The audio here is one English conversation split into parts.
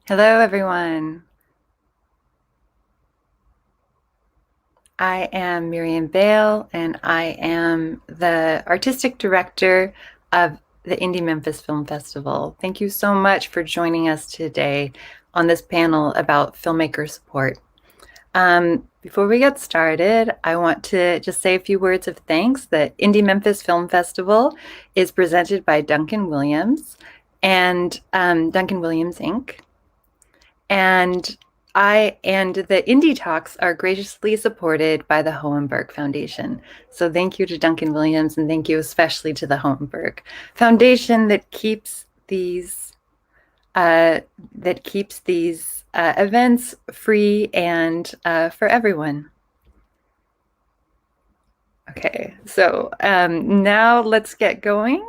Hello, everyone. I am Miriam Bale, and I am the artistic director of the Indie Memphis Film Festival. Thank you so much for joining us today on this panel about filmmaker support. Before we get started, I want to just say a few words of thanks. The Indie Memphis Film Festival is presented by Duncan Williams and Duncan Williams Inc. And I and the IndieTalks are graciously supported by the Hohenberg Foundation. So thank you to Duncan Williams, and thank you especially to the Hohenberg Foundation that keeps these uh, events free and for everyone. Okay, so now let's get going.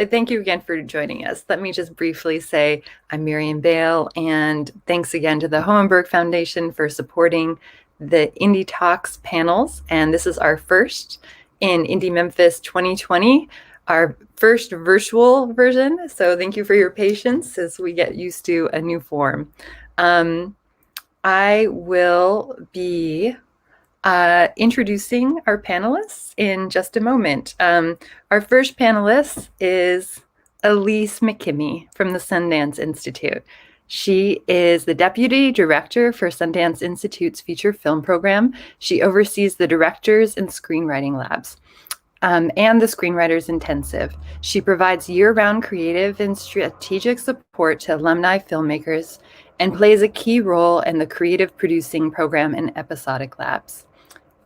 Thank you again for joining us. Let me just briefly say I'm Miriam Bale, and thanks again to the Hohenberg Foundation for supporting the Indie Talks panels. And this is our first in Indie Memphis 2020, our first virtual version. So thank you for your patience as we get used to a new form. I will be introducing our panelists in just a moment. Our first panelist is Elise McKimmey from the Sundance Institute. She is the Deputy Director for Sundance Institute's feature film program. She oversees the Directors and Screenwriting Labs and the Screenwriters Intensive. She provides year-round creative and strategic support to alumni filmmakers and plays a key role in the creative producing program and episodic labs.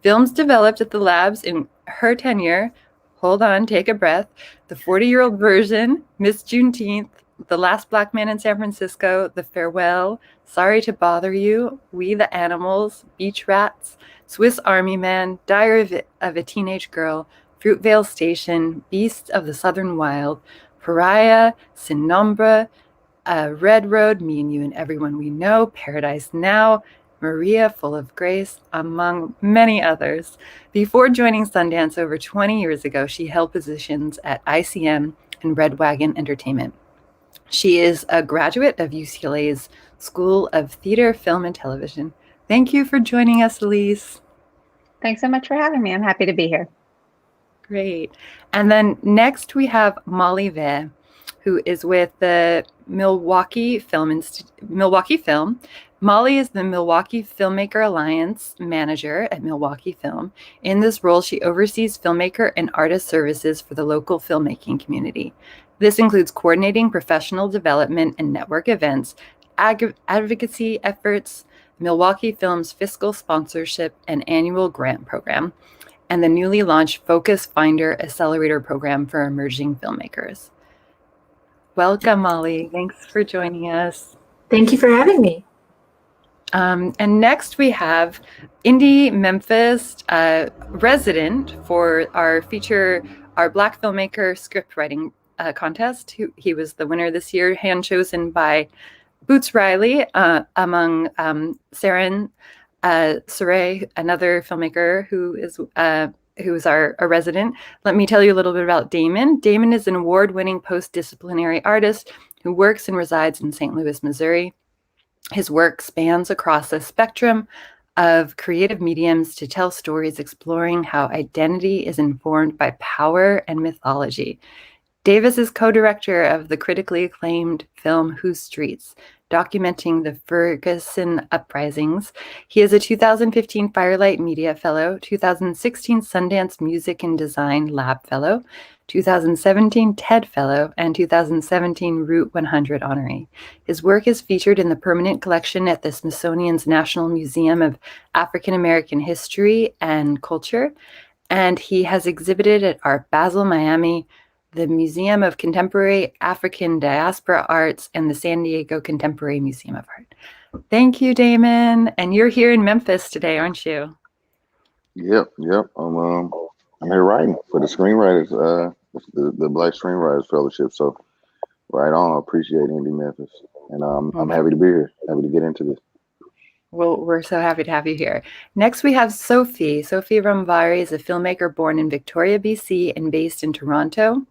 Films developed at the labs in her tenure, hold on, take a breath, The 40-Year-Old Version, Miss Juneteenth, The Last Black Man in San Francisco, The Farewell, Sorry to Bother You, We the Animals, Beach Rats, Swiss Army Man, Diary of a Teenage Girl, Fruitvale Station, Beasts of the Southern Wild, Pariah, Sin Nombre, Red Road, Me and You and Everyone We Know, Paradise Now, Maria, Full of Grace, among many others. Before joining Sundance over 20 years ago, she held positions at ICM and Red Wagon Entertainment. She is a graduate of UCLA's School of Theater, Film, and Television. Thank you for joining us, Elise. Thanks so much for having me. I'm happy to be here. Great. And then next we have Molly Veh, who is with the Milwaukee Film. Molly is the Milwaukee Filmmaker Alliance manager at Milwaukee Film. In this role, she oversees filmmaker and artist services for the local filmmaking community. This includes coordinating professional development and network events, advocacy efforts, Milwaukee Film's fiscal sponsorship and annual grant program, and the newly launched Focus Finder Accelerator program for emerging filmmakers. Welcome, Molly. Thanks for joining us. Thank you for having me. And next we have Indie Memphis resident for our Black Filmmaker script writing contest. He was the winner this year, hand chosen by Boots Riley among Saren Saray, another filmmaker who is our resident. Let me tell you a little bit about Damon. Damon is an award-winning post-disciplinary artist who works and resides in St. Louis, Missouri. His work spans across a spectrum of creative mediums to tell stories exploring how identity is informed by power and mythology. Davis is co-director of the critically acclaimed film Whose Streets, documenting the Ferguson uprisings. He is a 2015 Firelight Media Fellow, 2016 Sundance Music and Design Lab Fellow, 2017 TED Fellow, and 2017 Route 100 honoree. His work is featured in the permanent collection at the Smithsonian's National Museum of African American History and Culture, and he has exhibited at Art Basel, Miami, the Museum of Contemporary African Diaspora Arts, and the San Diego Contemporary Museum of Art. Thank you, Damon. And you're here in Memphis today, aren't you? Yep. I'm here writing for the screenwriters, the Black Screenwriters Fellowship. So right on. I appreciate Indie Memphis, and I'm happy to be here. Happy to get into this. Well, we're so happy to have you here. Next, we have Sophy. Sophy Romvari is a filmmaker born in Victoria, BC, and based in Toronto.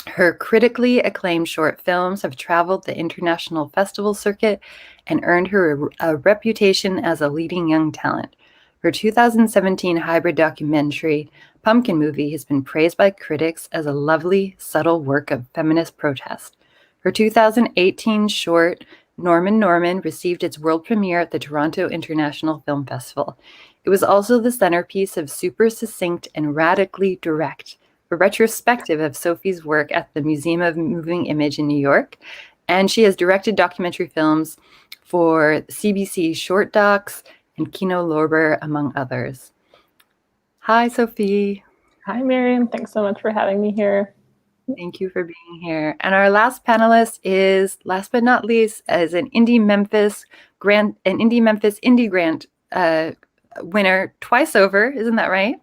Her critically acclaimed short films have traveled the international festival circuit and earned her a reputation as a leading young talent. Her 2017 hybrid documentary, Pumpkin Movie, has been praised by critics as a lovely, subtle work of feminist protest. Her 2018 short, Norman, received its world premiere at the Toronto International Film Festival. It was also the centerpiece of Super Succinct and Radically Direct, a retrospective of Sophie's work at the Museum of Moving Image in New York, and she has directed documentary films for CBC Short Docs and Kino Lorber, among others. Hi, Sophie. Hi, Miriam. Thanks so much for having me here. Thank you for being here. And our last panelist is, last but not least, as an Indie Memphis Indie Grant winner twice over. Isn't that right?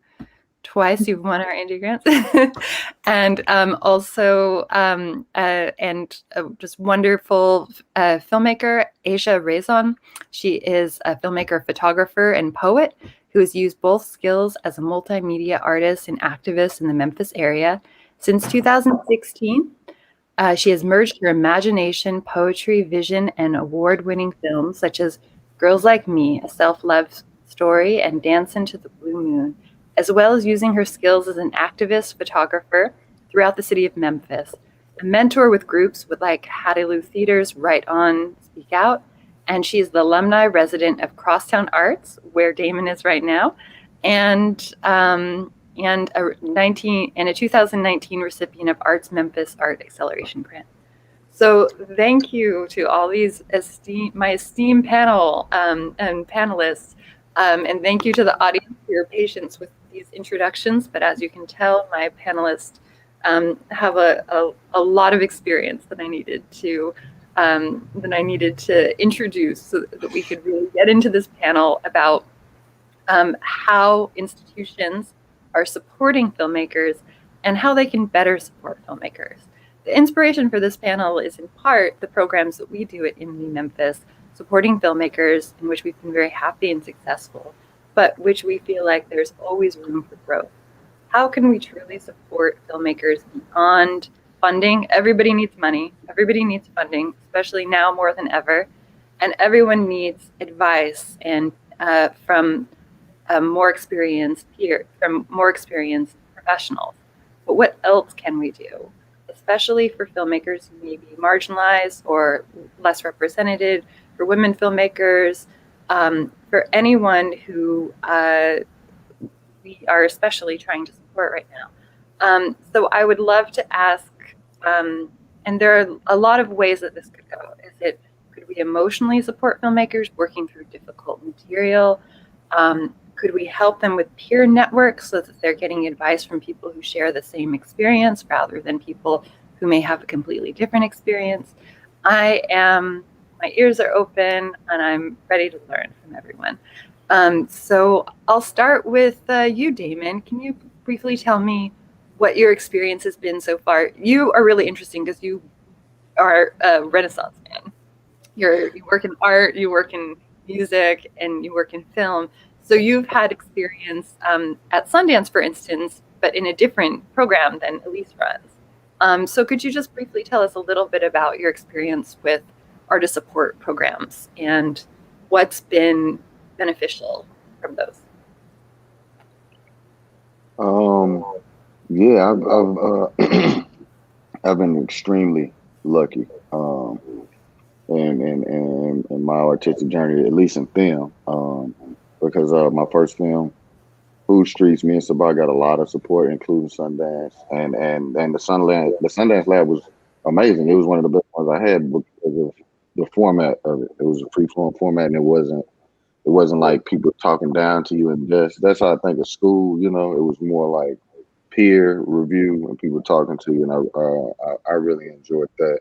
Twice you've won our Indie Grants. And also just wonderful filmmaker, Aisha Raison. She is a filmmaker, photographer, and poet who has used both skills as a multimedia artist and activist in the Memphis area. Since 2016, she has merged her imagination, poetry, vision, and award-winning films such as Girls Like Me, a self-love story, and Dance into the Blue Moon, as well as using her skills as an activist photographer throughout the city of Memphis, a mentor with groups like Hattiloo Theater's Write On, Speak Out, and she's the alumni resident of Crosstown Arts, where Damon is right now, and a 2019 recipient of Arts Memphis Art Acceleration Grant. So thank you to all these my esteemed panel and panelists, and thank you to the audience for your patience with these introductions. But as you can tell, my panelists have a lot of experience that I needed to introduce so that we could really get into this panel about how institutions are supporting filmmakers and how they can better support filmmakers. The inspiration for this panel is in part the programs that we do at Indie Memphis, supporting filmmakers, in which we've been very happy and successful, but which we feel like there's always room for growth. How can we truly support filmmakers beyond funding? Everybody needs money. Everybody needs funding, especially now more than ever. And everyone needs advice and from more experienced professionals. But what else can we do, especially for filmmakers who may be marginalized or less represented, for women filmmakers, for anyone who we are especially trying to support right now. So I would love to ask, and there are a lot of ways that this could go. Could we emotionally support filmmakers working through difficult material? Could we help them with peer networks so that they're getting advice from people who share the same experience rather than people who may have a completely different experience? My ears are open and I'm ready to learn from everyone. So I'll start with you, Damon. Can you briefly tell me what your experience has been so far? You are really interesting because you are a Renaissance man. You work in art, you work in music, and you work in film. So you've had experience at Sundance, for instance, but in a different program than Elise runs. So could you just briefly tell us a little bit about your experience with artist support programs and what's been beneficial from those? Yeah, I've been extremely lucky in my artistic journey, at least in film, because my first film, Food Streets, me and Sabah got a lot of support, including Sundance, and the Sundance Lab was amazing. It was one of the best ones I had because of the format of it. It was a free-flowing format, and it wasn't like people talking down to you, and that's how I think of school. You know, it was more like peer review and people talking to you, and I really enjoyed that.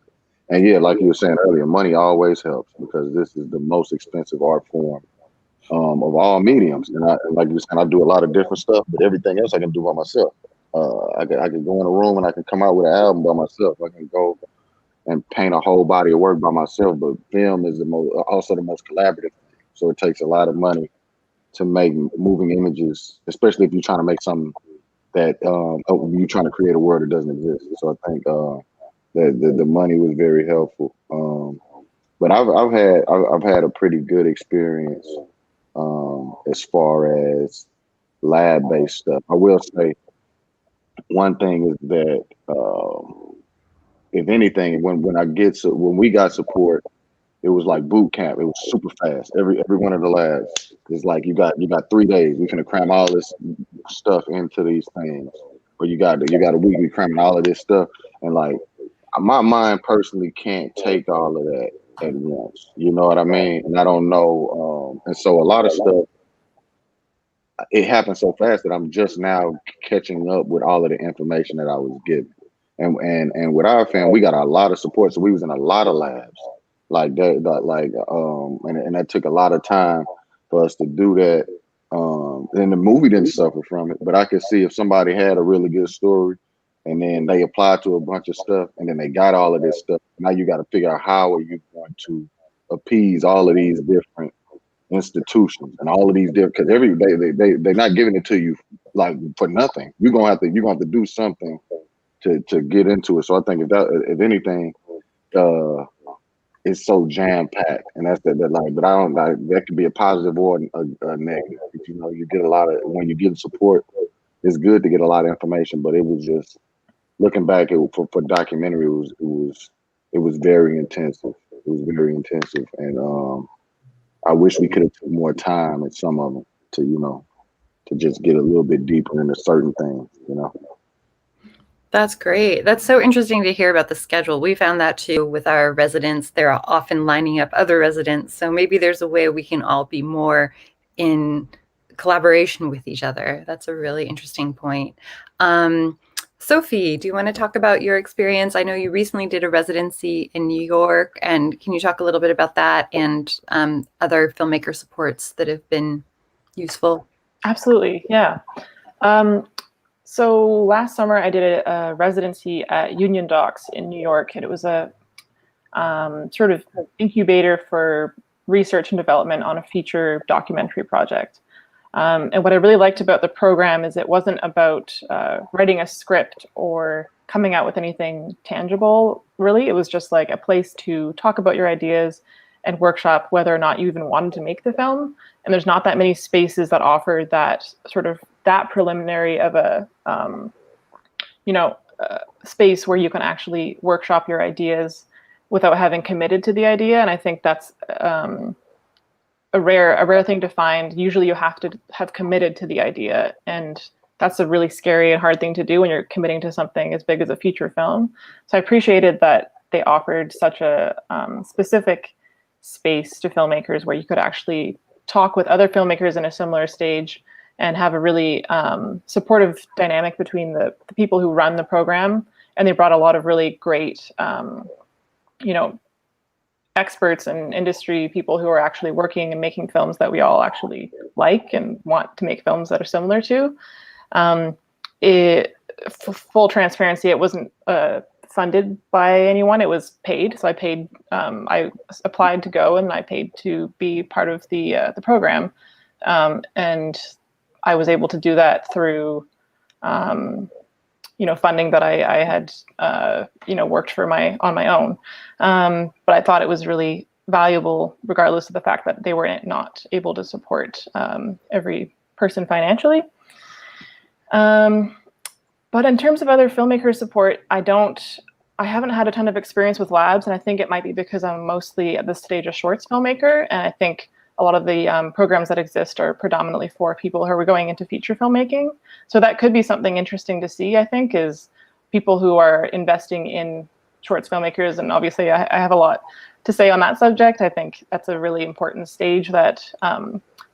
And yeah, like you were saying earlier, money always helps because this is the most expensive art form of all mediums. And like you were saying, I do a lot of different stuff, but everything else I can do by myself. I can go in a room and I can come out with an album by myself. I can go and paint a whole body of work by myself, but film is also the most collaborative thing. So it takes a lot of money to make moving images, especially if you're trying to make something that you trying to create a world that doesn't exist. So I think that the money was very helpful. But I've had a pretty good experience as far as lab based stuff. I will say one thing is that if anything, when we got support, it was like boot camp. It was super fast. Every one of the labs is like you got 3 days. We finna cram all this stuff into these things. Or you got a week. We cramming all of this stuff, and like my mind personally can't take all of that at once. You know what I mean? And I don't know. And so a lot of stuff, it happened so fast that I'm just now catching up with all of the information that I was given. And with our family, we got a lot of support. So we was in a lot of labs like that, and that took a lot of time for us to do that. And the movie didn't suffer from it, but I could see if somebody had a really good story and then they applied to a bunch of stuff and then they got all of this stuff. Now you got to figure out how are you going to appease all of these different institutions and all of these different, because they're not giving it to you like for nothing. You're gonna have to do something to get into it. So I think if anything, it's so jam packed, and that's that like. But I don't like that could be a positive or a negative. You know, you get a lot of when you get support. It's good to get a lot of information, but it was just looking back for documentary. It was very intensive. It was very intensive, and I wish we could have took more time at some of them to just get a little bit deeper into certain things. That's great. That's so interesting to hear about the schedule. We found that too with our residents. They're often lining up other residents. So maybe there's a way we can all be more in collaboration with each other. That's a really interesting point. Sophie, do you want to talk about your experience? I know you recently did a residency in New York, and can you talk a little bit about that and other filmmaker supports that have been useful? Absolutely, yeah. So last summer I did a residency at Union Docs in New York, and it was a sort of incubator for research and development on a feature documentary project. And what I really liked about the program is it wasn't about writing a script or coming out with anything tangible, really. It was just like a place to talk about your ideas and workshop whether or not you even wanted to make the film. And there's not that many spaces that offer that sort of that preliminary of a space where you can actually workshop your ideas without having committed to the idea. And I think that's a rare thing to find. Usually you have to have committed to the idea, and that's a really scary and hard thing to do when you're committing to something as big as a feature film. So I appreciated that they offered such a specific space to filmmakers where you could actually talk with other filmmakers in a similar stage and have a really supportive dynamic between the people who run the program. And they brought a lot of really great, experts and industry people who are actually working and making films that we all actually like and want to make films that are similar to. Full transparency, it wasn't funded by anyone. It was paid. So I paid, I applied to go and I paid to be part of the program. And I was able to do that through, funding that I had, worked for on my own. But I thought it was really valuable, regardless of the fact that they were not able to support every person financially. But in terms of other filmmaker support, I haven't had a ton of experience with labs, and I think it might be because I'm mostly at this stage a shorts filmmaker, and I think a lot of the programs that exist are predominantly for people who are going into feature filmmaking. So that could be something interesting to see, I think, is people who are investing in shorts filmmakers. And obviously I have a lot to say on that subject. I think that's a really important stage that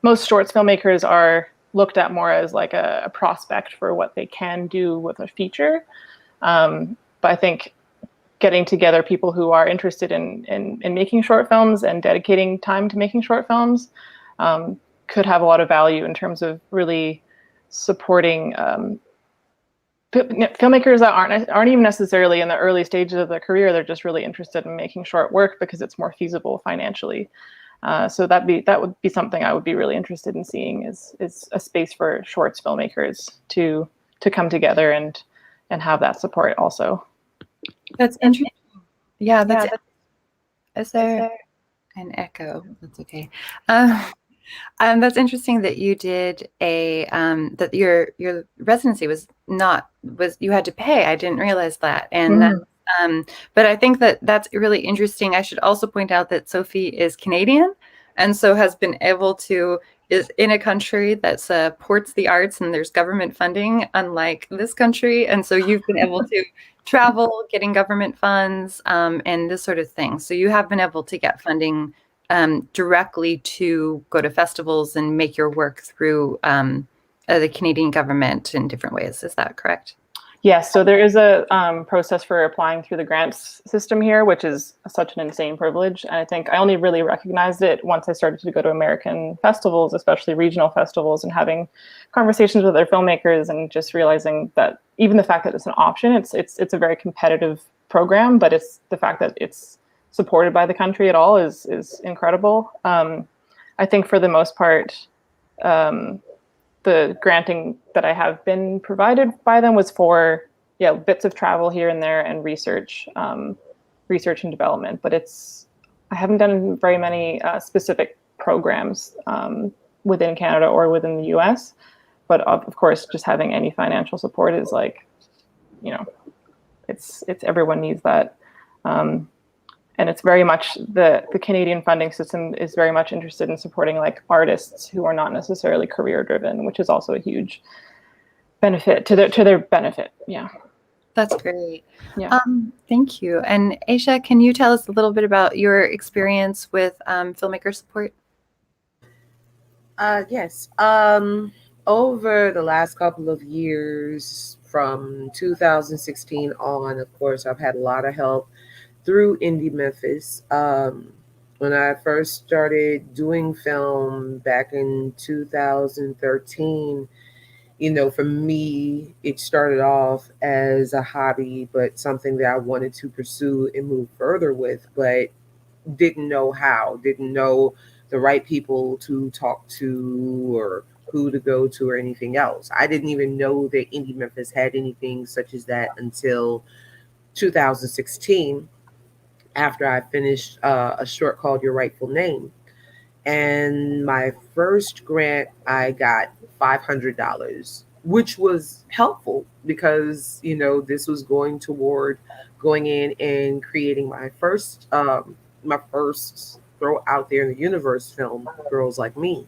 most shorts filmmakers are looked at more as like a prospect for what they can do with a feature. But I think getting together people who are interested in making short films and dedicating time to making short films could have a lot of value in terms of really supporting filmmakers that aren't even necessarily in the early stages of their career. They're just really interested in making short work because it's more feasible financially. So that would be something I would be really interested in seeing is a space for shorts filmmakers to to come together and have that support also. That's interesting. Yeah, is there an echo? That's okay. That's interesting that you did that your residency was you had to pay. I didn't realize that. And but I think that's really interesting. I should also point out that Sophy is Canadian, and so has been able to is in a country that supports the arts and there's government funding, unlike this country. And so you've been able to travel, getting government funds, and this sort of thing. So you have been able to get funding directly to go to festivals and make your work through the Canadian government in different ways. Is that correct? Yes, so there is a process for applying through the grants system here, which is such an insane privilege. And I think I only really recognized it once I started to go to American festivals, especially regional festivals, and having conversations with other filmmakers and just realizing that even the fact that it's an option, it's a very competitive program, but it's the fact that it's supported by the country at all is incredible. I think for the most part, the granting that I have been provided by them was for bits of travel here and there and research and development. But I haven't done very many specific programs within Canada or within the US. But of course, just having any financial support is like, it's everyone needs that. And it's very much the Canadian funding system is very much interested in supporting like artists who are not necessarily career driven, which is also a huge benefit to their benefit. Yeah. That's great. Yeah. Thank you. And Aisha, can you tell us a little bit about your experience with filmmaker support? Yes. Over the last couple of years, from 2016 on, of course, I've had a lot of help through Indie Memphis. When I first started doing film back in 2013, for me, it started off as a hobby, but something that I wanted to pursue and move further with, but didn't know how, didn't know the right people to talk to or who to go to or anything else. I didn't even know that Indie Memphis had anything such as that until 2016. After I finished a short called Your Rightful Name. And my first grant, I got $500, which was helpful because, this was going toward going in and creating my first throw out there in the universe film, Girls Like Me.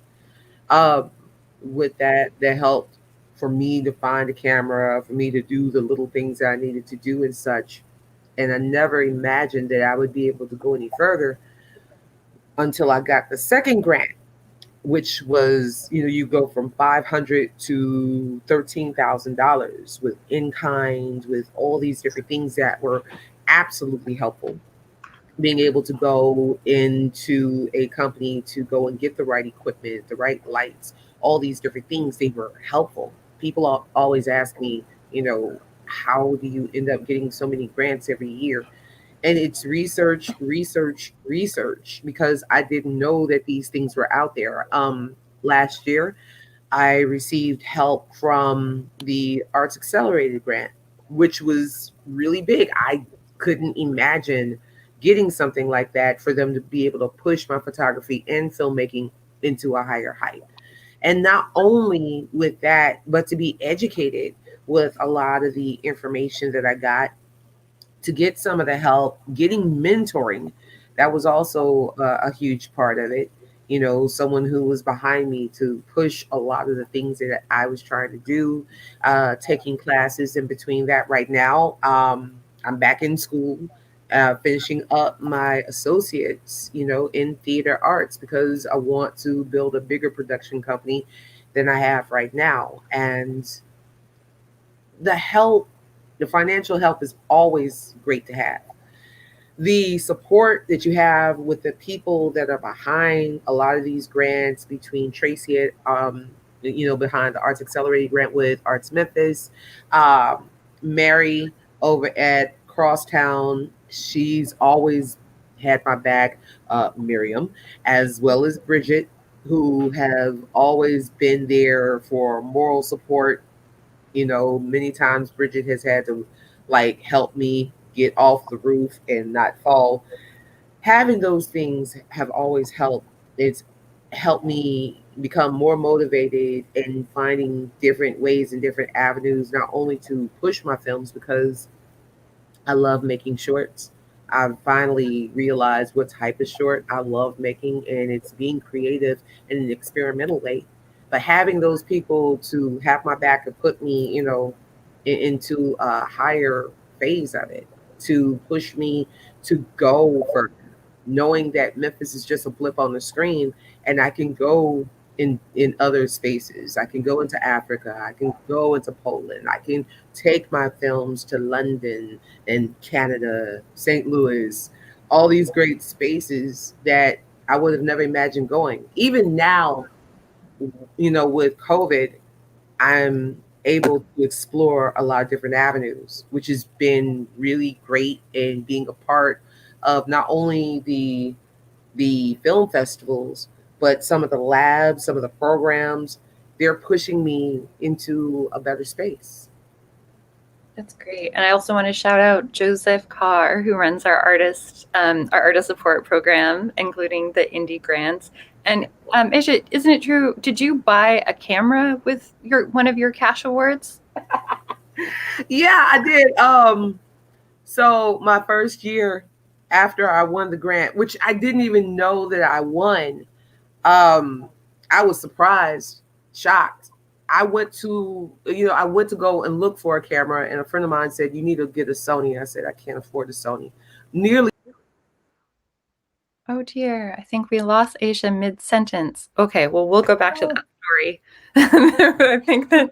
With that helped for me to find a camera, for me to do the little things that I needed to do and such. And I never imagined that I would be able to go any further until I got the second grant, which was, you go from $500 to $13,000 with in-kind, with all these different things that were absolutely helpful. Being able to go into a company to go and get the right equipment, the right lights, all these different things, they were helpful. People always ask me, how do you end up getting so many grants every year? And it's research, because I didn't know that these things were out there. Last year, I received help from the Arts Accelerated grant, which was really big. I couldn't imagine getting something like that for them to be able to push my photography and filmmaking into a higher height. And not only with that, but to be educated with a lot of the information that I got, to get some of the help, getting mentoring. That was also a huge part of it. Someone who was behind me to push a lot of the things that I was trying to do, taking classes in between that. Right now, I'm back in school, finishing up my associates, in theater arts, because I want to build a bigger production company than I have right now. And the financial help is always great to have. The support that you have with the people that are behind a lot of these grants, between Tracy, behind the Arts Accelerated grant with Arts Memphis, Mary over at Crosstown, she's always had my back, Miriam, as well as Bridget, who have always been there for moral support, You know, many times Bridget has had to like help me get off the roof and not fall. Having those things have always helped. It's helped me become more motivated and finding different ways and different avenues, not only to push my films because I love making shorts. I've finally realized what type of short I love making, and it's being creative in an experimental way. But having those people to have my back and put me, you know, into a higher phase of it, to push me to go further, knowing that Memphis is just a blip on the screen, and I can go in other spaces. I can go into Africa. I can go into Poland. I can take my films to London and Canada, St. Louis, all these great spaces that I would have never imagined going. Even now, you know, with COVID, I'm able to explore a lot of different avenues, which has been really great in being a part of not only the film festivals, but some of the labs, some of the programs. They're pushing me into a better space. That's great. And I also want to shout out Joseph Carr, who runs our artist support program, including the indie grants. And Aisha, isn't it true? Did you buy a camera with one of your cash awards? Yeah, I did. So my first year after I won the grant, which I didn't even know that I won, I was surprised, shocked. I went to go and look for a camera, and a friend of mine said, "You need to get a Sony." I said, "I can't afford a Sony." Nearly. Oh dear, I think we lost Aisha mid-sentence. Okay, well, we'll go back to that story. I think that,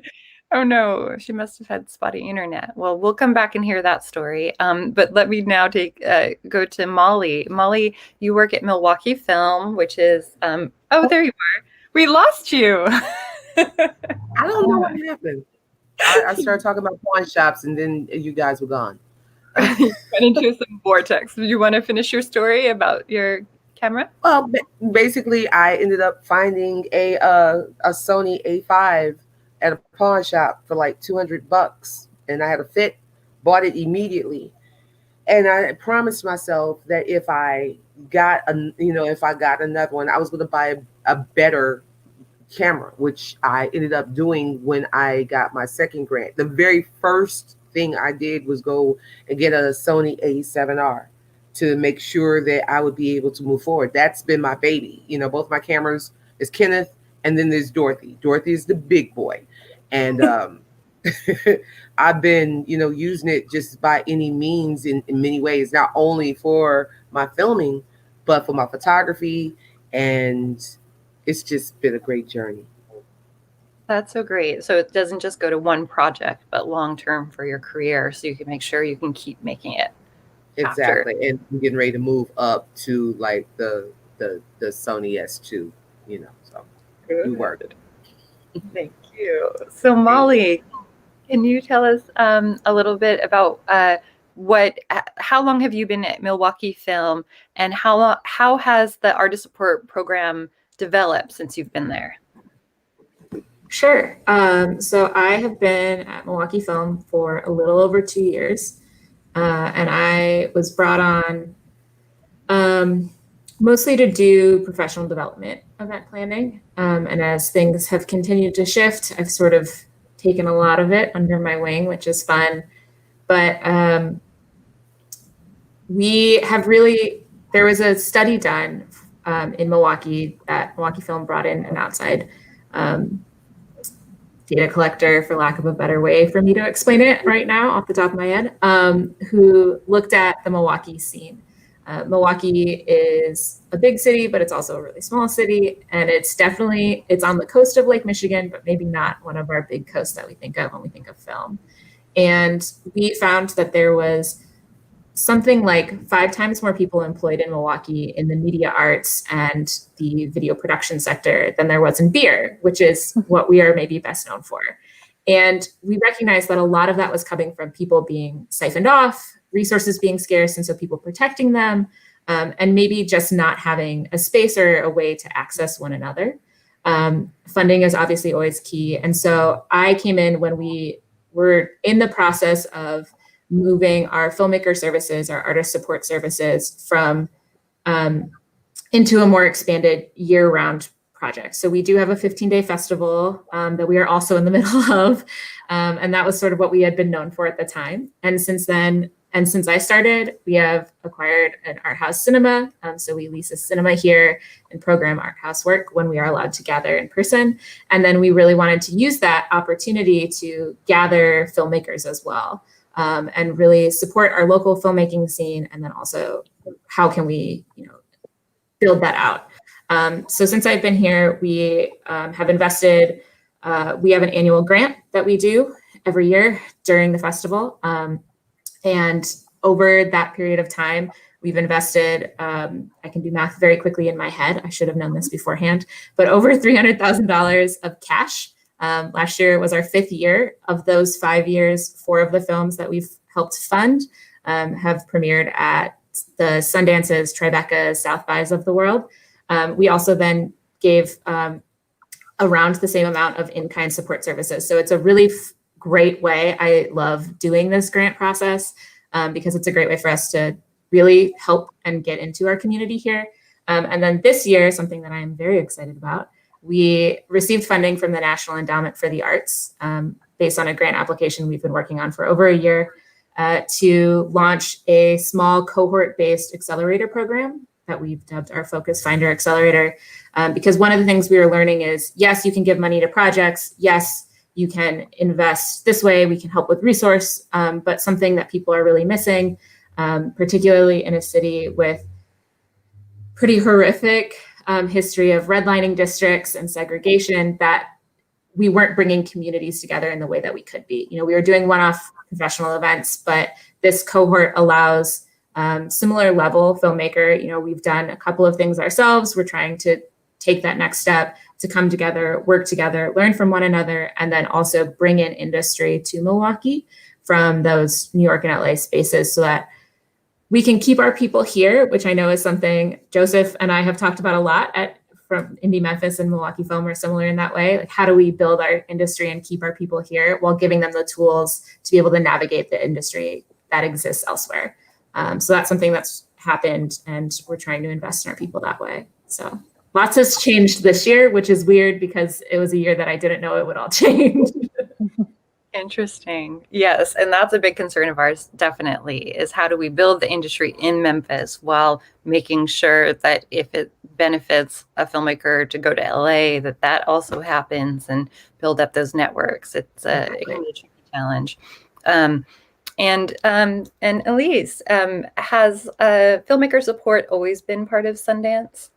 oh no, she must have had spotty internet. Well, we'll come back and hear that story. But let me now go to Molly. Molly, you work at Milwaukee Film, which is, oh, there you are. We lost you. I don't know what happened. I started talking about pawn shops, and then you guys were gone. Went into some vortex. Do you want to finish your story about your camera? Well, basically, I ended up finding a Sony A5 at a pawn shop for like $200, and I had a fit, bought it immediately, and I promised myself that if I got another one, I was going to buy a better camera, which I ended up doing when I got my second grant. The very first thing I did was go and get a Sony A7R to make sure that I would be able to move forward. That's been my baby. You know, both my cameras is Kenneth, and then there's Dorothy. Dorothy is the big boy. And I've been, using it just by any means in many ways, not only for my filming, but for my photography. And it's just been a great journey. That's so great. So it doesn't just go to one project, but long-term for your career, so you can make sure you can keep making it. Exactly. After. And I'm getting ready to move up to like the Sony S2, so we worked. Thank you. So Molly, can you tell us a little bit about how long have you been at Milwaukee Film, and how has the artist support program developed since you've been there? Sure. So I have been at Milwaukee Film for a little over 2 years, and I was brought on mostly to do professional development, event planning. And as things have continued to shift, I've sort of taken a lot of it under my wing, which is fun. But there was a study done in Milwaukee that Milwaukee Film brought in an outside data collector, for lack of a better way for me to explain it right now off the top of my head, who looked at the Milwaukee scene. Milwaukee is a big city, but it's also a really small city. And it's on the coast of Lake Michigan, but maybe not one of our big coasts that we think of when we think of film. And we found that there was something like 5 times more people employed in Milwaukee in the media arts and the video production sector than there was in beer, which is what we are maybe best known for. And we recognized that a lot of that was coming from people being siphoned off, resources being scarce, and so people protecting them, and maybe just not having a space or a way to access one another. Funding is obviously always key. And so I came in when we we're in the process of moving our filmmaker services, our artist support services from into a more expanded year-round project. So we do have a 15-day festival that we are also in the middle of. And that was sort of what we had been known for at the time. And since then, and since I started, we have acquired an art house cinema. So we lease a cinema here and program art house work when we are allowed to gather in person. And then we really wanted to use that opportunity to gather filmmakers as well, and really support our local filmmaking scene. And then also, how can we, build that out? So since I've been here, we have invested, we have an annual grant that we do every year during the festival. And over that period of time, we've invested, I can do math very quickly in my head. I should have known this beforehand, but over $300,000 of cash. Last year was our 5th year. Of those 5 years, 4 of the films that we've helped fund have premiered at the Sundances, Tribeca, South Bys of the world. We also then gave around the same amount of in-kind support services. So it's a really great way. I love doing this grant process because it's a great way for us to really help and get into our community here. And then this year, something that I'm very excited about, we received funding from the National Endowment for the Arts based on a grant application we've been working on for over a year to launch a small cohort-based accelerator program that we've dubbed our Focus Finder Accelerator. Because one of the things we were learning is, yes, you can give money to projects. Yes, you can invest this way. We can help with resource, but something that people are really missing, particularly in a city with pretty horrific history of redlining districts and segregation, that we weren't bringing communities together in the way that we could be. We were doing one-off professional events, but this cohort allows similar level filmmaker. We've done a couple of things ourselves. We're trying to take that next step to come together, work together, learn from one another, and then also bring in industry to Milwaukee from those New York and LA spaces so that we can keep our people here, which I know is something Joseph and I have talked about a lot from Indie Memphis and Milwaukee Film are similar in that way. Like, how do we build our industry and keep our people here while giving them the tools to be able to navigate the industry that exists elsewhere? So that's something that's happened, and we're trying to invest in our people that way. So lots has changed this year, which is weird because it was a year that I didn't know it would all change. Interesting. Yes. And that's a big concern of ours, definitely, is how do we build the industry in Memphis while making sure that if it benefits a filmmaker to go to LA, that also happens and build up those networks. It can be a tricky challenge. And Elise, has filmmaker support always been part of Sundance?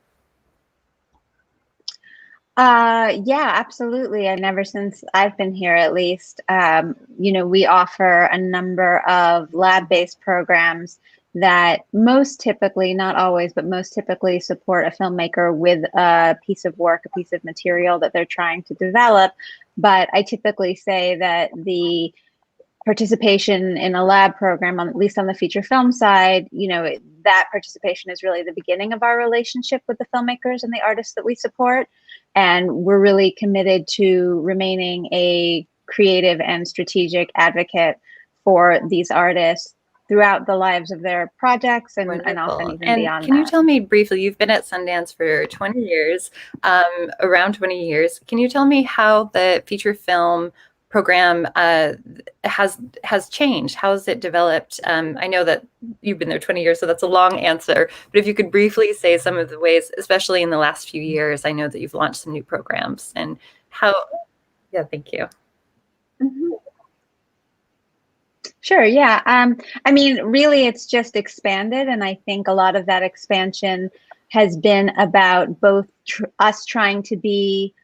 Yeah, absolutely. And ever since I've been here, at least, we offer a number of lab-based programs that most typically, not always, but most typically support a filmmaker with a piece of work, a piece of material that they're trying to develop. But I typically say that the participation in a lab program, at least on the feature film side, that participation is really the beginning of our relationship with the filmmakers and the artists that we support. And we're really committed to remaining a creative and strategic advocate for these artists throughout the lives of their projects and often even beyond that. Can you tell me briefly, you've been at Sundance for 20 years, around 20 years. Can you tell me how the feature film program has changed? How has it developed? I know that you've been there 20 years, so that's a long answer. But if you could briefly say some of the ways, especially in the last few years, I know that you've launched some new programs and how. Yeah, thank you. Mm-hmm. Sure. Yeah. Really, it's just expanded, and I think a lot of that expansion has been about both us trying to be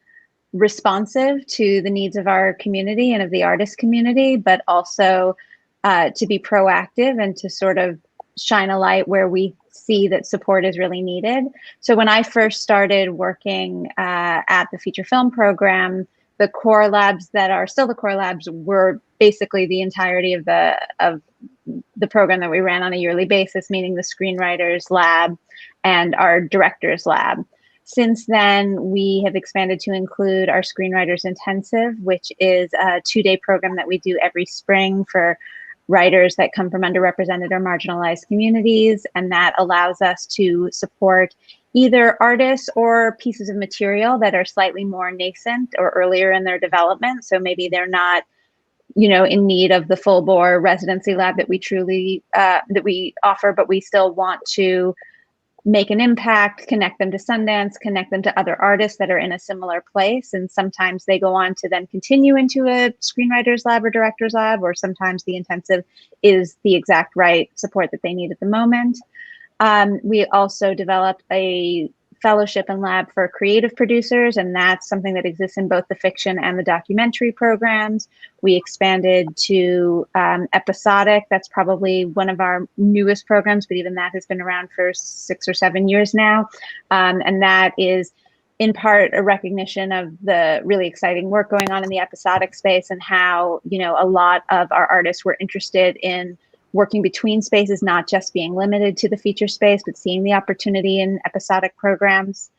responsive to the needs of our community and of the artist community, but also to be proactive and to sort of shine a light where we see that support is really needed. So when I first started working at the feature film program, the core labs that are still the core labs were basically the entirety of the program that we ran on a yearly basis, meaning the screenwriters lab and our directors lab. Since then, we have expanded to include our Screenwriters Intensive, which is a 2-day program that we do every spring for writers that come from underrepresented or marginalized communities. And that allows us to support either artists or pieces of material that are slightly more nascent or earlier in their development. So maybe they're not, in need of the full bore residency lab that we offer, but we still want to make an impact, connect them to Sundance, connect them to other artists that are in a similar place. And sometimes they go on to then continue into a screenwriter's lab or director's lab, or sometimes the intensive is the exact right support that they need at the moment. We also developed a fellowship and lab for creative producers, and that's something that exists in both the fiction and the documentary programs. We expanded to episodic. That's probably one of our newest programs, but even that has been around for 6 or 7 years now. And that is in part a recognition of the really exciting work going on in the episodic space, and how, a lot of our artists were interested in working between spaces, not just being limited to the feature space, but seeing the opportunity in episodic programs.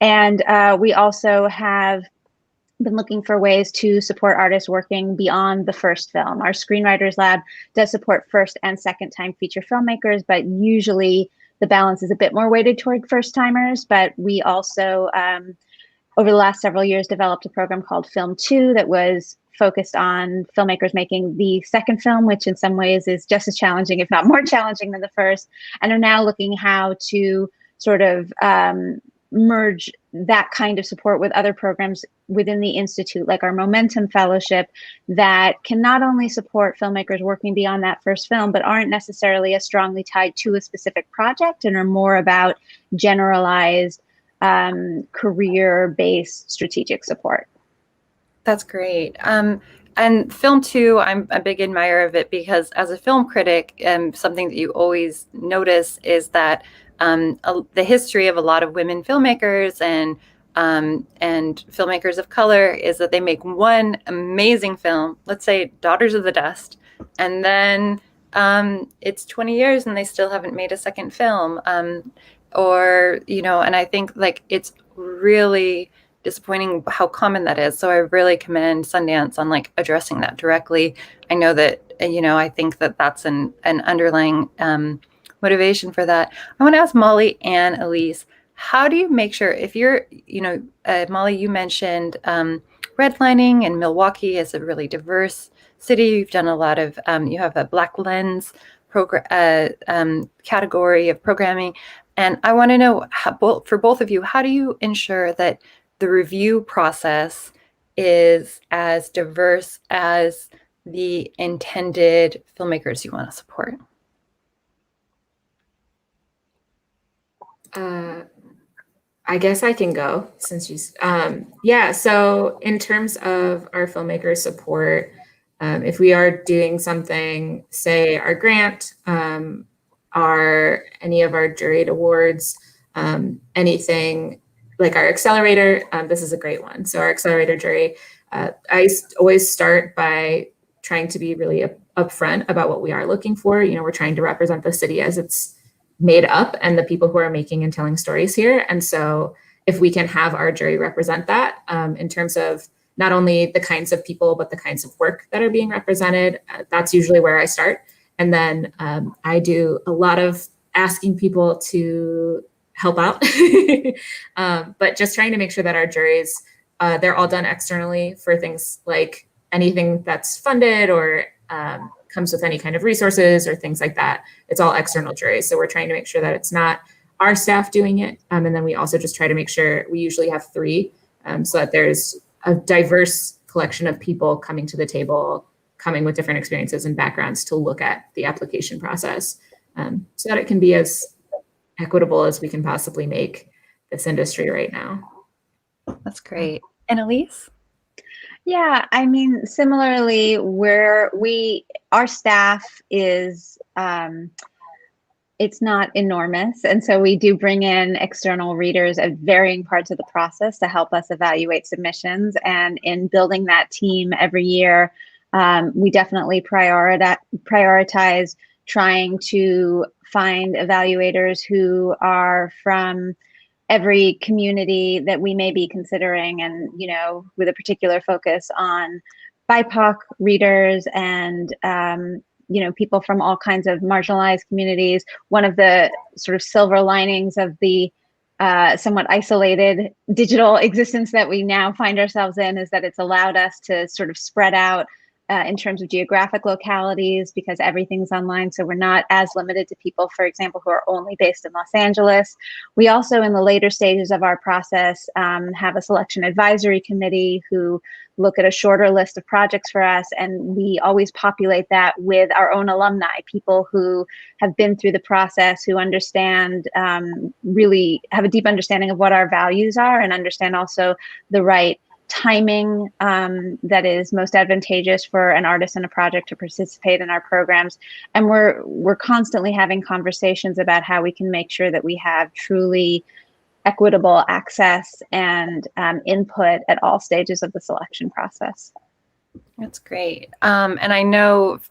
And we also have been looking for ways to support artists working beyond the first film. Our Screenwriters Lab does support first and second time feature filmmakers, but usually the balance is a bit more weighted toward first timers. But we also, over the last several years, developed a program called Film 2 that was focused on filmmakers making the second film, which in some ways is just as challenging, if not more challenging than the first, and are now looking how to sort of merge that kind of support with other programs within the Institute, like our Momentum Fellowship, that can not only support filmmakers working beyond that first film, but aren't necessarily as strongly tied to a specific project and are more about generalized career-based strategic support. That's great. And Film 2, I'm a big admirer of it, because as a film critic, something that you always notice is that the history of a lot of women filmmakers and filmmakers of color is that they make one amazing film, let's say Daughters of the Dust, and then it's 20 years and they still haven't made a second film. And I think it's really disappointing how common that is. So I really commend Sundance on addressing that directly. I know that, I think that that's an underlying motivation for that. I want to ask Molly and Elise, how do you make sure, if you're, Molly, you mentioned redlining, and Milwaukee is a really diverse city. You've done a lot of, you have a Black Lens category of programming. And I want to know, for both of you, how do you ensure that the review process is as diverse as the intended filmmakers you want to support? I guess I can go, since she's, so in terms of our filmmaker support, if we are doing something, say our grant, any of our juried awards, anything like our accelerator, this is a great one. So our accelerator jury, I always start by trying to be really upfront about what we are looking for. We're trying to represent the city as it's made up and the people who are making and telling stories here. And so if we can have our jury represent that in terms of not only the kinds of people, but the kinds of work that are being represented, that's usually where I start. And then I do a lot of asking people to help out, but just trying to make sure that our juries, they're all done externally for things like anything that's funded or comes with any kind of resources or things like that. It's all external juries. So we're trying to make sure that it's not our staff doing it. And then we also just try to make sure we usually have 3 so that there's a diverse collection of people coming to the table, coming with different experiences and backgrounds to look at the application process so that it can be as equitable as we can possibly make this industry right now. That's great. And Elise? Yeah, I mean, similarly, our staff is, it's not enormous. And so we do bring in external readers at varying parts of the process to help us evaluate submissions. And in building that team every year, we definitely prioritize trying to find evaluators who are from every community that we may be considering, and with a particular focus on BIPOC readers and people from all kinds of marginalized communities. One of the sort of silver linings of the somewhat isolated digital existence that we now find ourselves in is that it's allowed us to sort of spread out in terms of geographic localities, because everything's online. So we're not as limited to people, for example, who are only based in Los Angeles. We also, in the later stages of our process, have a selection advisory committee who look at a shorter list of projects for us. And we always populate that with our own alumni, people who have been through the process, who understand, really have a deep understanding of what our values are, and understand also the right timing that is most advantageous for an artist and a project to participate in our programs. And we're constantly having conversations about how we can make sure that we have truly equitable access and input at all stages of the selection process. That's great. And I know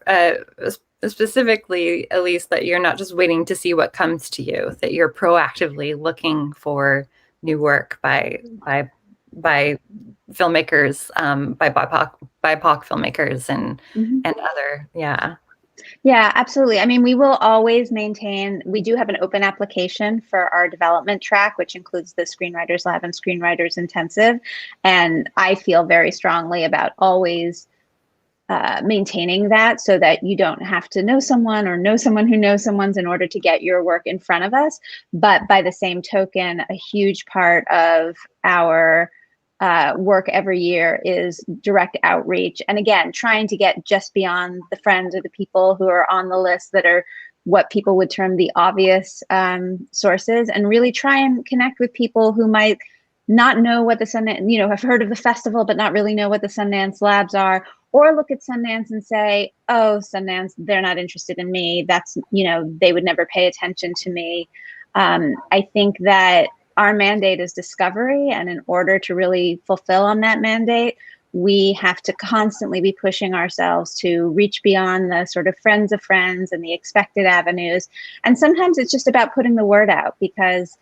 specifically, Elise, that you're not just waiting to see what comes to you, that you're proactively looking for new work by filmmakers, by BIPOC filmmakers and other, Yeah, absolutely. I mean, we will always maintain, we do have an open application for our development track, which includes the Screenwriters Lab and Screenwriters Intensive. And I feel very strongly about always maintaining that, so that you don't have to know someone or know someone who knows someone's in order to get your work in front of us. But by the same token, a huge part of our work every year is direct outreach. And again, trying to get just beyond the friends or the people who are on the list that are what people would term the obvious sources, and really try and connect with people who might not know what the Sundance, have heard of the festival, but not really know what the Sundance Labs are, or look at Sundance and say, oh, Sundance, they're not interested in me. That's, they would never pay attention to me. I think that our mandate is discovery, and in order to really fulfill on that mandate, we have to constantly be pushing ourselves to reach beyond the sort of friends of friends and the expected avenues. And sometimes it's just about putting the word out, because,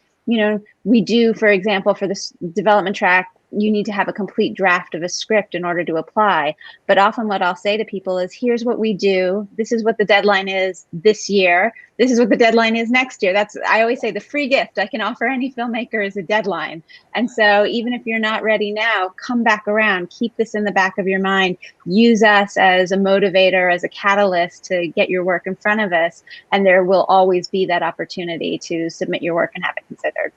we do, for example, for this development track, you need to have a complete draft of a script in order to apply. But often what I'll say to people is, here's what we do. This is what the deadline is this year. This is what the deadline is next year. I always say the free gift I can offer any filmmaker is a deadline. And so even if you're not ready now, come back around, keep this in the back of your mind, use us as a motivator, as a catalyst to get your work in front of us. And there will always be that opportunity to submit your work and have it considered.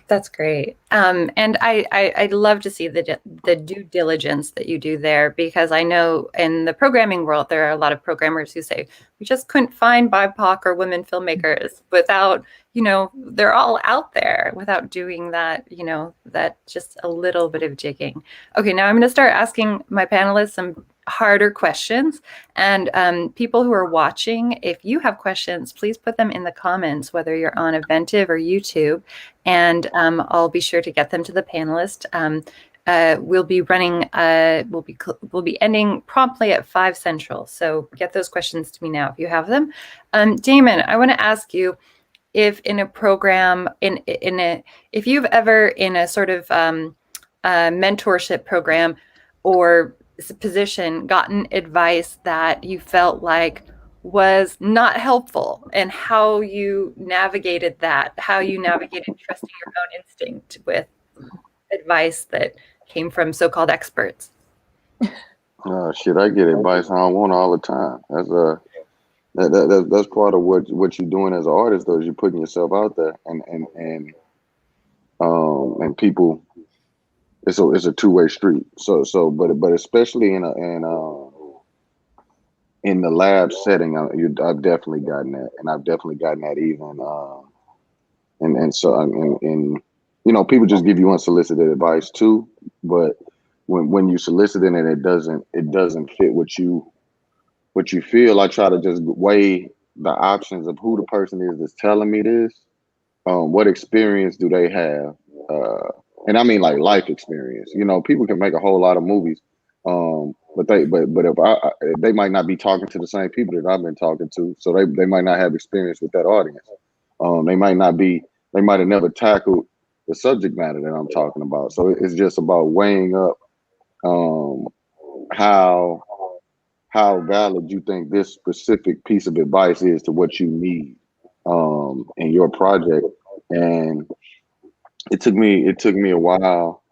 That's great. And I'd love to see the due diligence that you do there, because I know in the programming world, there are a lot of programmers who say, we just couldn't find BIPOC or women filmmakers without, they're all out there, without doing that, that just a little bit of jigging. Okay, now I'm going to start asking my panelists some harder questions. And people who are watching, if you have questions, please put them in the comments, whether you're on Eventive or YouTube, and I'll be sure to get them to the panelists. We'll be running, we'll be ending promptly at 5 Central. So get those questions to me now if you have them. Damon, I want to ask you, if in a program, if you've ever in a sort of mentorship program or position gotten advice that you felt like was not helpful, and how you navigated that, how you navigated trusting your own instinct with advice that came from so-called experts. Shit, I get advice I don't want all the time. That's part of what you're doing as an artist, though, is you're putting yourself out there, and people. It's a two-way street. But especially in the lab setting, I've definitely gotten that, and I've definitely gotten that even. People just give you unsolicited advice too. But when you solicit it and it doesn't fit what you feel, I try to just weigh the options of who the person is that's telling me this. What experience do they have? And I mean like life experience. People can make a whole lot of movies, but if they might not be talking to the same people that I've been talking to, so they might not have experience with that audience. They might have never tackled the subject matter that I'm talking about. So it's just about weighing up how valid you think this specific piece of advice is to what you need in your project. And it took me a while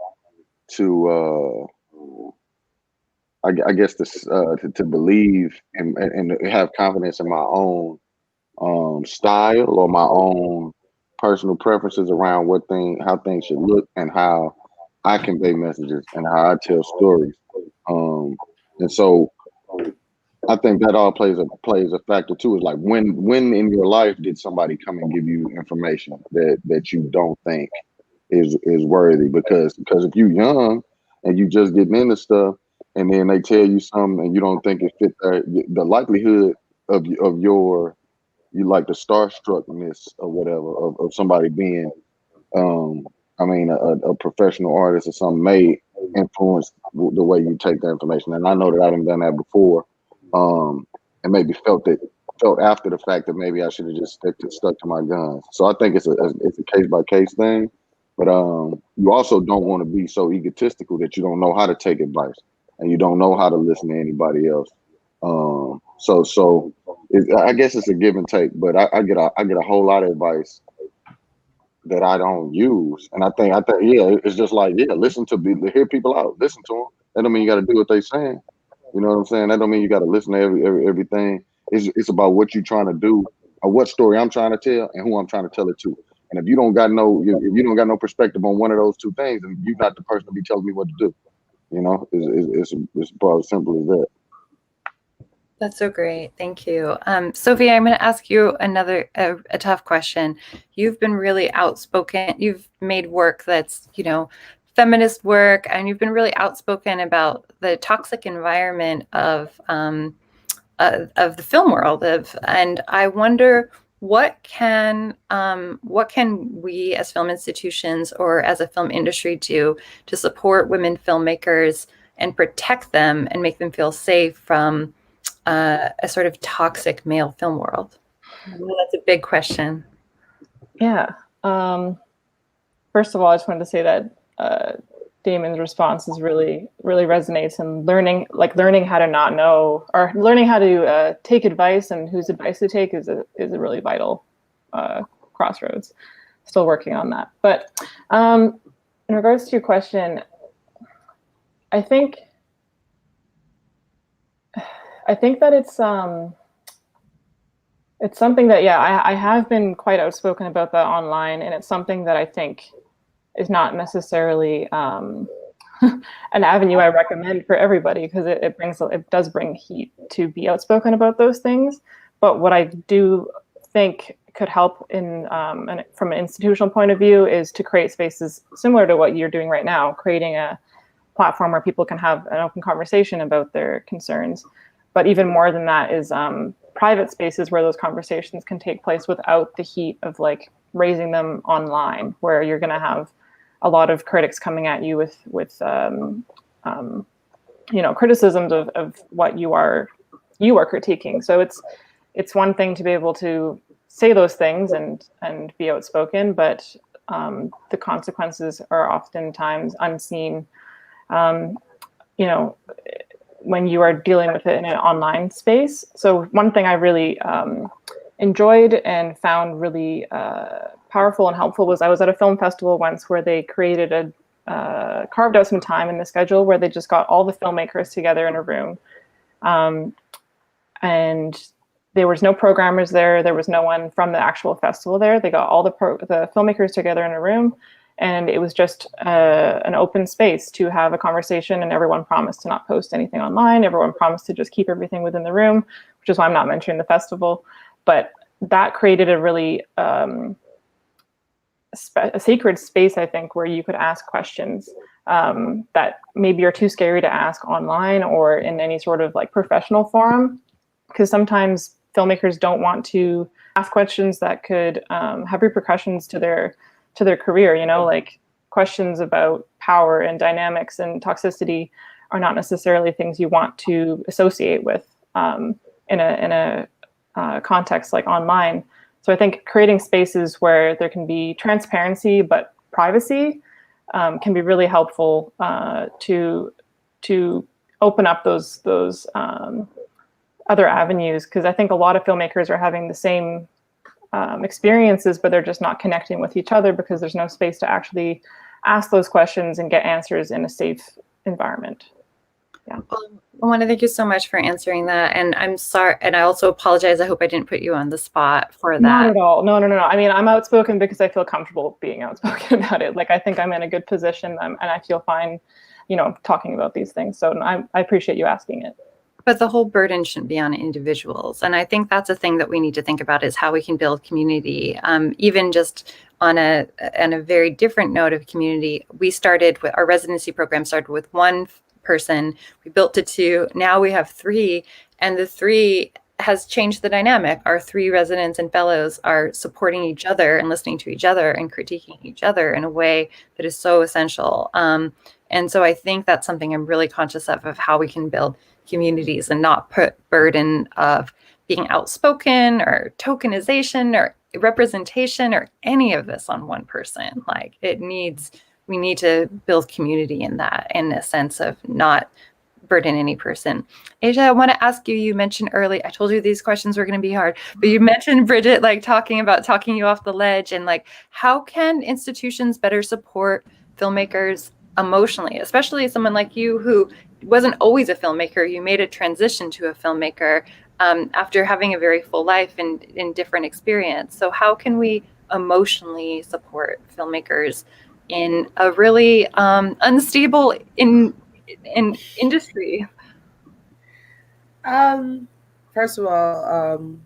to I guess to believe and have confidence in my own style or my own personal preferences around how things should look and how I convey messages and how I tell stories. And so I think that all plays a factor too. Is like when in your life did somebody come and give you information that you don't think is worthy? Because if you're young and you just getting into stuff and then they tell you something and you don't think it fit the likelihood of your you like the starstruckness or whatever of somebody being a professional artist or something may influence the way you take the information. And I know that I done that before, and maybe felt after the fact that maybe I should have just stuck to my guns. So I think it's a case by case thing, but you also don't want to be so egotistical that you don't know how to take advice and you don't know how to listen to anybody else. I guess it's a give and take, but I get a whole lot of advice that I don't use, and I think it's just like hear people out, listen to them. That don't mean you got to do what they saying. You know what I'm saying? That don't mean you got to listen to everything. It's about what you're trying to do, or what story I'm trying to tell, and who I'm trying to tell it to. And if you don't got no perspective on one of those two things, then you're not the person to be telling me what to do. You know, it's about as simple as that. That's so great. Thank you. Sophie, I'm going to ask you a tough question. You've been really outspoken. You've made work that's, feminist work, and you've been really outspoken about the toxic environment of the film world. And I wonder, what can we as film institutions or as a film industry do to support women filmmakers and protect them and make them feel safe from a sort of toxic male film world? That's a big question. Yeah. First of all, I just wanted to say that Damon's response is really resonates, and learning how to not know, or learning how to take advice and whose advice to take is a really vital crossroads. Still working on that. But in regards to your question, I think that it's something that, I have been quite outspoken about that online, and it's something that I think is not necessarily an avenue I recommend for everybody, because it does bring heat to be outspoken about those things. But what I do think could help from an institutional point of view is to create spaces similar to what you're doing right now, creating a platform where people can have an open conversation about their concerns. But even more than that is private spaces where those conversations can take place without the heat of raising them online, where you're going to have a lot of critics coming at you with criticisms of what you are critiquing. So it's one thing to be able to say those things and be outspoken, but the consequences are oftentimes unseen. When you are dealing with it in an online space. So one thing I really enjoyed and found really powerful and helpful was I was at a film festival once where they created carved out some time in the schedule where they just got all the filmmakers together in a room. And there was no programmers there. There was no one from the actual festival there. They got all the filmmakers together in a room, and it was just an open space to have a conversation, and everyone promised to not post anything online. Everyone promised to just keep everything within the room, which is why I'm not mentioning the festival. But that created a really a sacred space, I think, where you could ask questions that maybe are too scary to ask online or in any sort of professional forum, because sometimes filmmakers don't want to ask questions that could have repercussions to their career, like questions about power and dynamics and toxicity are not necessarily things you want to associate with in a context like online. So I think creating spaces where there can be transparency, but privacy can be really helpful to open up those other avenues, because I think a lot of filmmakers are having the same experiences, but they're just not connecting with each other because there's no space to actually ask those questions and get answers in a safe environment. Yeah. Well, I want to thank you so much for answering that. And I'm sorry, and I also apologize. I hope I didn't put you on the spot for that. Not at all. No. I mean, I'm outspoken because I feel comfortable being outspoken about it. Like, I think I'm in a good position, and I feel fine, talking about these things. So I appreciate you asking it. But the whole burden shouldn't be on individuals. And I think that's a thing that we need to think about, is how we can build community. Even just on a very different note of community, our residency program started with one person. We built to 2. Now we have 3, and the 3 has changed the dynamic. Our 3 residents and fellows are supporting each other and listening to each other and critiquing each other in a way that is so essential. And so I think that's something I'm really conscious of how we can build communities and not put burden of being outspoken or tokenization or representation or any of this on one person. Like, we need to build community in that, in a sense of not burden any person. Aisha, I want to ask you, you mentioned early, I told you these questions were going to be hard, but you mentioned Bridget, like, talking you off the ledge, and like, how can institutions better support filmmakers emotionally, especially someone like you who wasn't always a filmmaker. You made a transition to a filmmaker after having a very full life and in different experience. So how can we emotionally support filmmakers in a really unstable industry? First of all,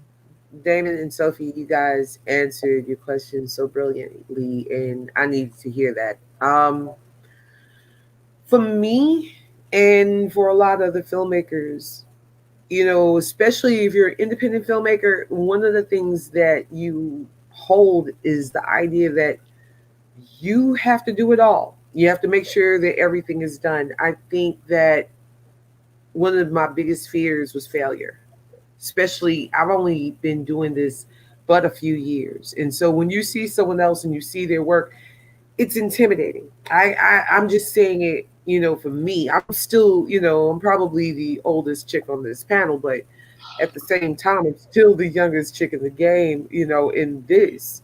Damon and Sophy, you guys answered your questions so brilliantly, and I needed to hear that. For me, and for a lot of the filmmakers, especially if you're an independent filmmaker, one of the things that you hold is the idea that you have to do it all. You have to make sure that everything is done. I think that one of my biggest fears was failure. Especially, I've only been doing this but a few years. And so when you see someone else and you see their work, it's intimidating. I'm just saying it, for me. I'm still, I'm probably the oldest chick on this panel, but at the same time, I'm still the youngest chick in the game, in this.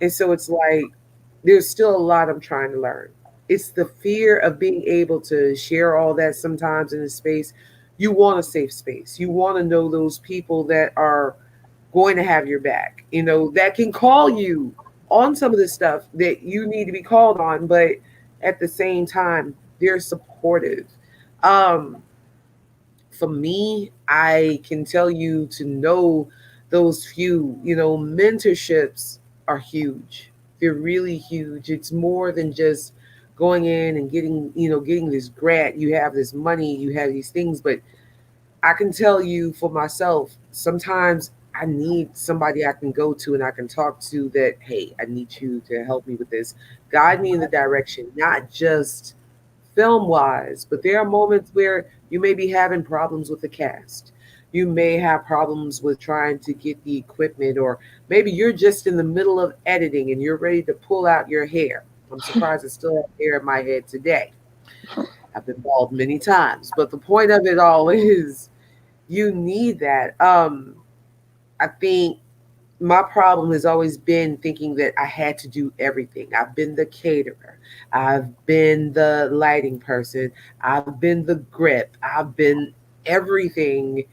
And so it's like, there's still a lot I'm trying to learn. It's the fear of being able to share all that sometimes in a space. You want a safe space. You want to know those people that are going to have your back, that can call you on some of the stuff that you need to be called on, but at the same time, they're supportive. For me, I can tell you to know those few, mentorships are huge. They're really huge. It's more than just going in and getting this grant. You have this money, you have these things, but I can tell you for myself, sometimes I need somebody I can go to and I can talk to that, hey, I need you to help me with this. Guide me in the direction, not just film-wise, but there are moments where you may be having problems with the cast. You may have problems with trying to get the equipment, or maybe you're just in the middle of editing and you're ready to pull out your hair. I'm surprised I still have hair in my head today. I've been bald many times, but the point of it all is you need that. I think my problem has always been thinking that I had to do everything. I've been the caterer. I've been the lighting person. I've been the grip. I've been everything,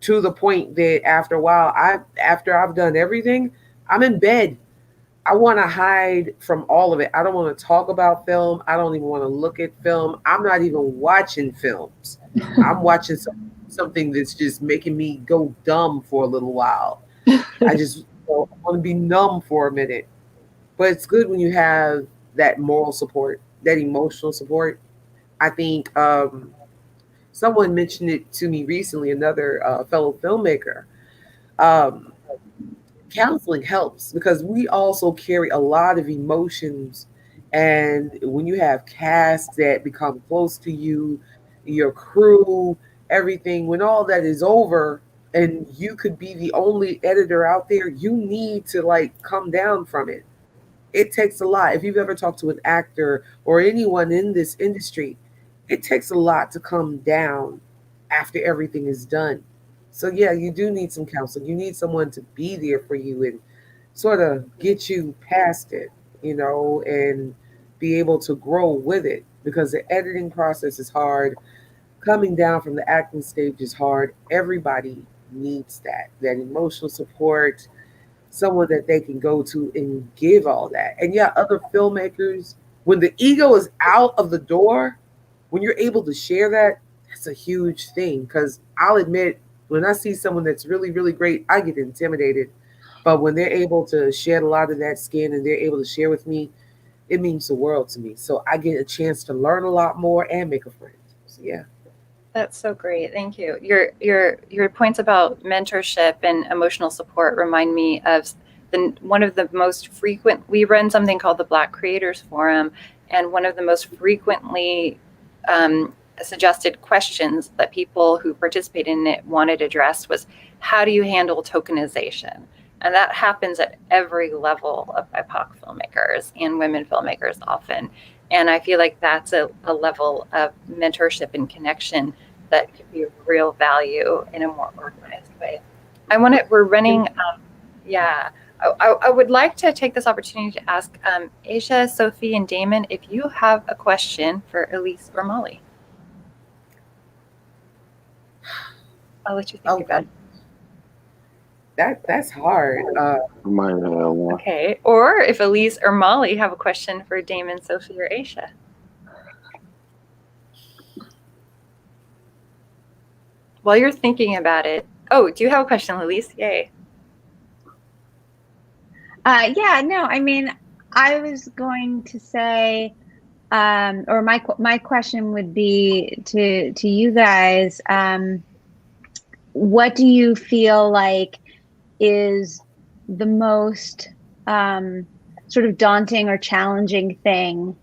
to the point that after a while, after I've done everything, I'm in bed. I want to hide from all of it. I don't want to talk about film. I don't even want to look at film. I'm not even watching films. I'm watching something that's just making me go dumb for a little while. I just want to be numb for a minute. But it's good when you have that moral support, that emotional support. I think someone mentioned it to me recently, another fellow filmmaker. Counseling helps because we also carry a lot of emotions. And when you have casts that become close to you, your crew, everything, when all that is over and you could be the only editor out there, you need to come down from it. It takes a lot. If you've ever talked to an actor or anyone in this industry, it takes a lot to come down after everything is done. So yeah, you do need some counseling. You need someone to be there for you and sort of get you past it, and be able to grow with it, because the editing process is hard. Coming down from the acting stage is hard. Everybody needs that emotional support, someone that they can go to and give all that. And yeah, other filmmakers, when the ego is out of the door, when you're able to share that, that's a huge thing. Because I'll admit, when I see someone that's really, really great, I get intimidated. But when they're able to shed a lot of that skin and they're able to share with me, it means the world to me. So I get a chance to learn a lot more and make a friend. So yeah. That's so great. Thank you. Your points about mentorship and emotional support remind me of one of the most frequent. We run something called the Black Creators Forum, and one of the most frequently suggested questions that people who participate in it wanted addressed was, how do you handle tokenization? And that happens at every level of BIPOC filmmakers and women filmmakers often. And I feel like that's a level of mentorship and connection that could be of real value in a more organized way. We're running, I would like to take this opportunity to ask Aisha, Sophie, and Damon if you have a question for Elise or Molly. I'll let you think about it. That's hard. Might have one. Okay, or if Elise or Molly have a question for Damon, Sophie, or Aisha. While you're thinking about it, do you have a question, Elise? Yay. I was going to say, or my question would be to you guys. What do you feel like is the most sort of daunting or challenging thing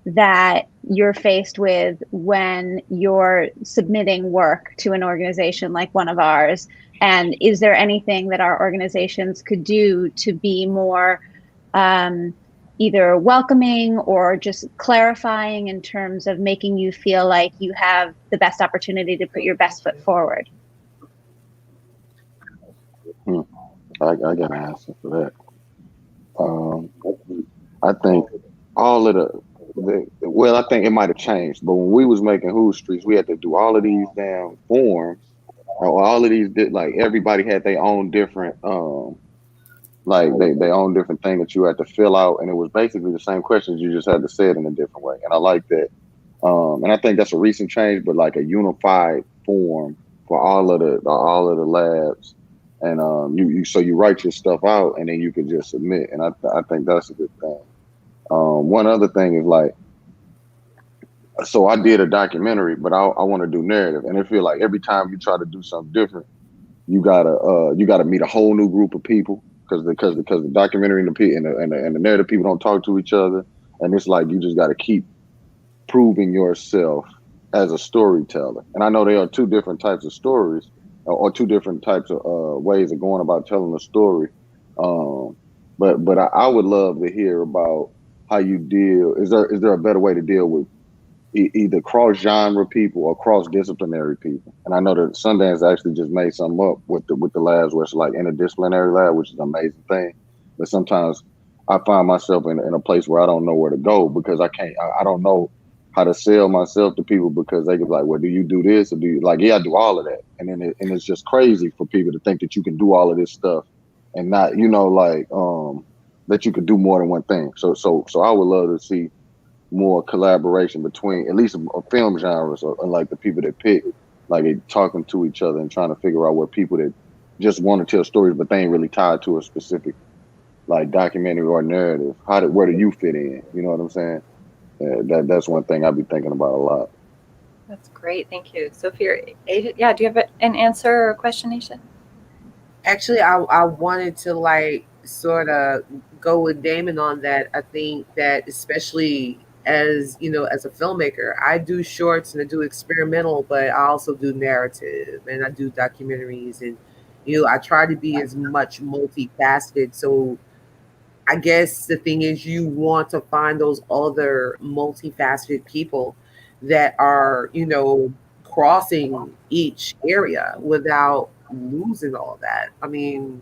that you're faced with when you're submitting work to an organization like one of ours? And is there anything that our organizations could do to be more either welcoming or just clarifying in terms of making you feel like you have the best opportunity to put your best foot forward? I got an answer for that. I think all of I think it might have changed, but when we was making Who Streets, we had to do all of these damn forms, or all of these, like everybody had their own different, like their own different thing that you had to fill out, and it was basically the same questions, you just had to say it in a different way, and I like that. And I think that's a recent change, but like a unified form for all of the labs. And you write your stuff out and then you can just submit. And I think that's a good thing. One other thing is like, so I did a documentary, but I want to do narrative. And I feel like every time you try to do something different, you gotta meet a whole new group of people because the documentary and the narrative people don't talk to each other. And it's like, you just got to keep proving yourself as a storyteller. And I know there are two different types of stories, or two different types of ways of going about telling a story. But I would love to hear about how you deal. Is there a better way to deal with either cross-genre people or cross-disciplinary people? And I know that Sundance actually just made something up with the labs where it's like interdisciplinary lab, which is an amazing thing. But sometimes I find myself in a place where I don't know where to go because I don't know how to sell myself to people because they can be like, well, do you do this? Or do you I do all of that. And then it's just crazy for people to think that you can do all of this stuff and not, that you could do more than one thing. So I would love to see more collaboration between at least a film genres or like the people that pick, like they talking to each other and trying to figure out what people that just want to tell stories, but they ain't really tied to a specific like documentary or narrative. Where do you fit in? You know what I'm saying? That's one thing I'd be thinking about a lot. That's great. Thank you. Sophie, Aisha, do you have an answer or a question, Aisha? Actually, I wanted to sort of go with Damon on that. I think that especially as a filmmaker, I do shorts and I do experimental, but I also do narrative and I do documentaries, and I try to be as much multifaceted. So I guess the thing is you want to find those other multifaceted people that are, crossing each area without losing all that. I mean,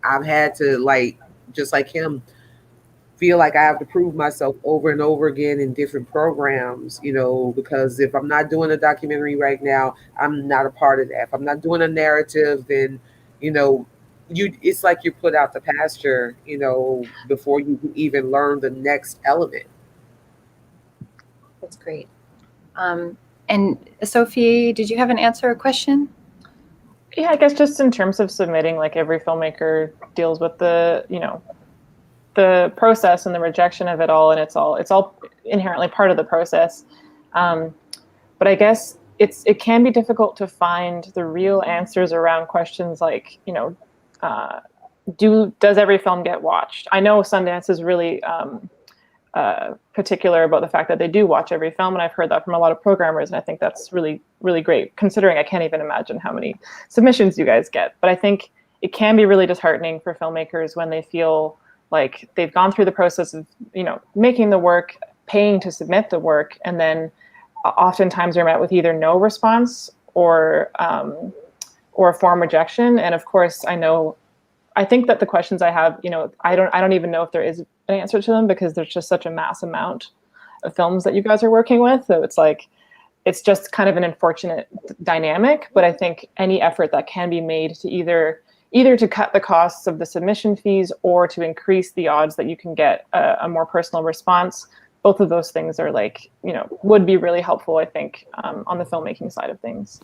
I've had to, like, just like him, feel like I have to prove myself over and over again in different programs, because if I'm not doing a documentary right now, I'm not a part of that. If I'm not doing a narrative, then, it's like you're put out to pasture, before you even learn the next element. That's great. And Sophie, did you have an answer or question? Yeah, I guess just in terms of submitting, like every filmmaker deals with the process and the rejection of it all, and it's all inherently part of the process. But I guess it can be difficult to find the real answers around questions like, does every film get watched? I know Sundance is really particular about the fact that they do watch every film, and I've heard that from a lot of programmers, and I think that's really, really great, considering I can't even imagine how many submissions you guys get. But I think it can be really disheartening for filmmakers when they feel like they've gone through the process of, making the work, paying to submit the work, and then oftentimes you're met with either no response or a form rejection. And of course, I think that the questions I have, I don't even know if there is an answer to them, because there's just such a mass amount of films that you guys are working with. So it's just kind of an unfortunate dynamic. But I think any effort that can be made to either to cut the costs of the submission fees or to increase the odds that you can get a more personal response, both of those things are would be really helpful, I think, on the filmmaking side of things.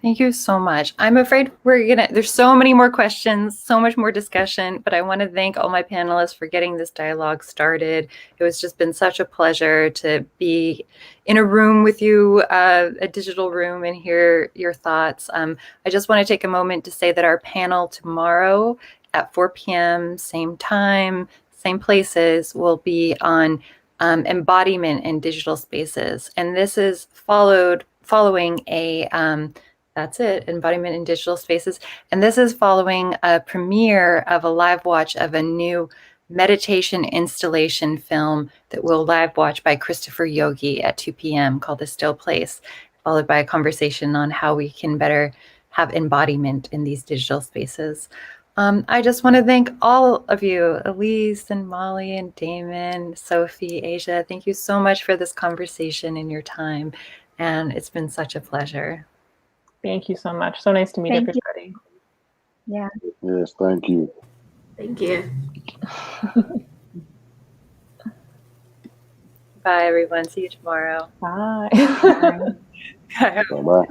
Thank you so much. I'm afraid there's so many more questions, so much more discussion, but I want to thank all my panelists for getting this dialogue started. It was just been such a pleasure to be in a room with you, a digital room, and hear your thoughts. I just want to take a moment to say that our panel tomorrow at 4 p.m., same time, same places, will be on embodiment in digital spaces. And this is following embodiment in digital spaces. And this is following a premiere of a live watch of a new meditation installation film that we'll live watch by Christopher Yogi at 2 p.m. called The Still Place, followed by a conversation on how we can better have embodiment in these digital spaces. I just want to thank all of you, Elise and Molly and Damon, Sophie, Aisha. Thank you so much for this conversation and your time. And it's been such a pleasure. Thank you so much. So nice to meet everybody. Yeah. Yes, thank you. Thank you. Bye, everyone. See you tomorrow. Bye. Bye-bye.